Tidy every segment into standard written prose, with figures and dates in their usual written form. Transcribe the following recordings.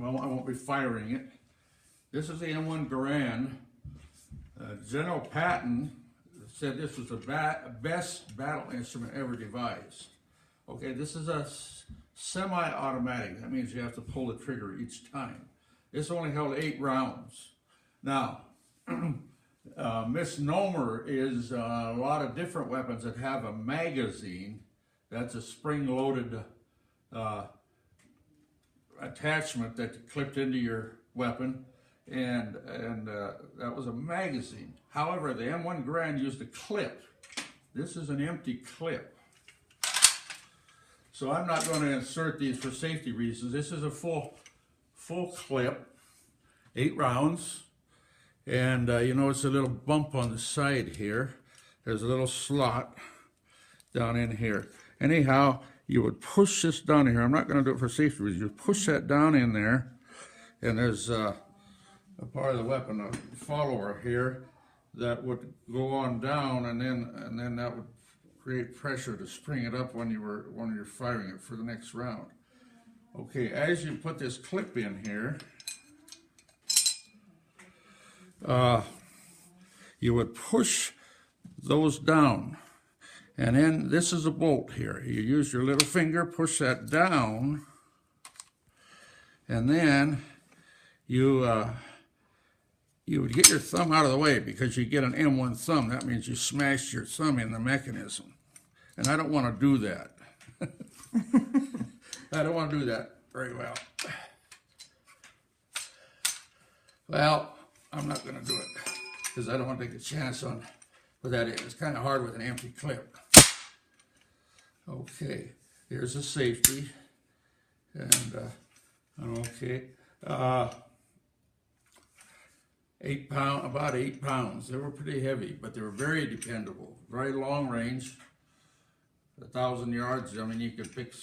won't be firing it. This is the m1grand. General Patton said this was the best battle instrument ever devised. Okay, this is a semi-automatic. That means you have to pull the trigger each time. This only held 8 rounds. Now, misnomer is a lot of different weapons that have a magazine. That's a spring-loaded attachment that clipped into your weapon, and that was a magazine. However, the m1grand used a clip. This is an empty clip. So I'm not going to insert these for safety reasons. This is a full clip, 8 rounds, and you notice a little bump on the side here. There's a little slot down in here. Anyhow, you would push this down in here. I'm not going to do it for safety reasons. You push that down in there, and there's a part of the weapon, a follower here, that would go on down, and then that would create pressure to spring it up when you're firing it for the next round. Okay, as you put this clip in here, you would push those down, and then this is a bolt here. You use your little finger, push that down, and then you would get your thumb out of the way, because you get an M1 thumb. That means you smash your thumb in the mechanism. And I don't want to do that. I don't want to do that very well. Well, I'm not going to do it, because I don't want to take a chance on what that is. It's kind of hard with an empty clip. Okay, here's a safety. And, okay. 8 pounds, about 8 pounds. They were pretty heavy, but they were very dependable. Very long range, 1,000 yards. I mean, you could pick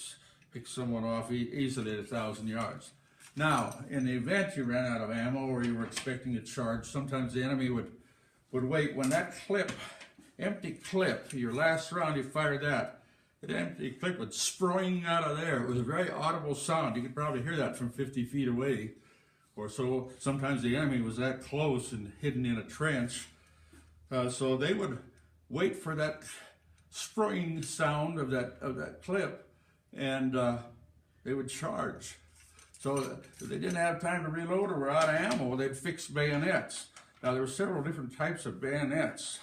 someone off easily at 1,000 yards. Now, in the event you ran out of ammo or you were expecting a charge, sometimes the enemy would wait. When that clip, empty clip, your last round you fired that, the empty clip would spring out of there. It was a very audible sound. You could probably hear that from 50 feet away or so. Sometimes the enemy was that close and hidden in a trench. So they would wait for that spring sound of that clip, and they would charge. So if they didn't have time to reload or were out of ammo, they'd fix bayonets. Now, there were several different types of bayonets.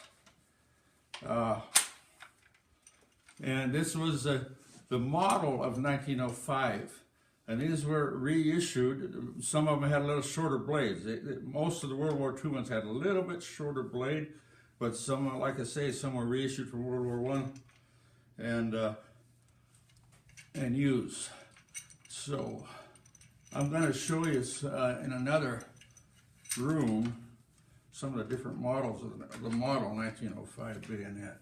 And this was the model of 1905. And these were reissued. Some of them had a little shorter blades. Most of the World War II ones had a little bit shorter blade, but some, like I say, some were reissued from World War I and used. So I'm going to show you in another room some of the different models of the model 1905 bayonet.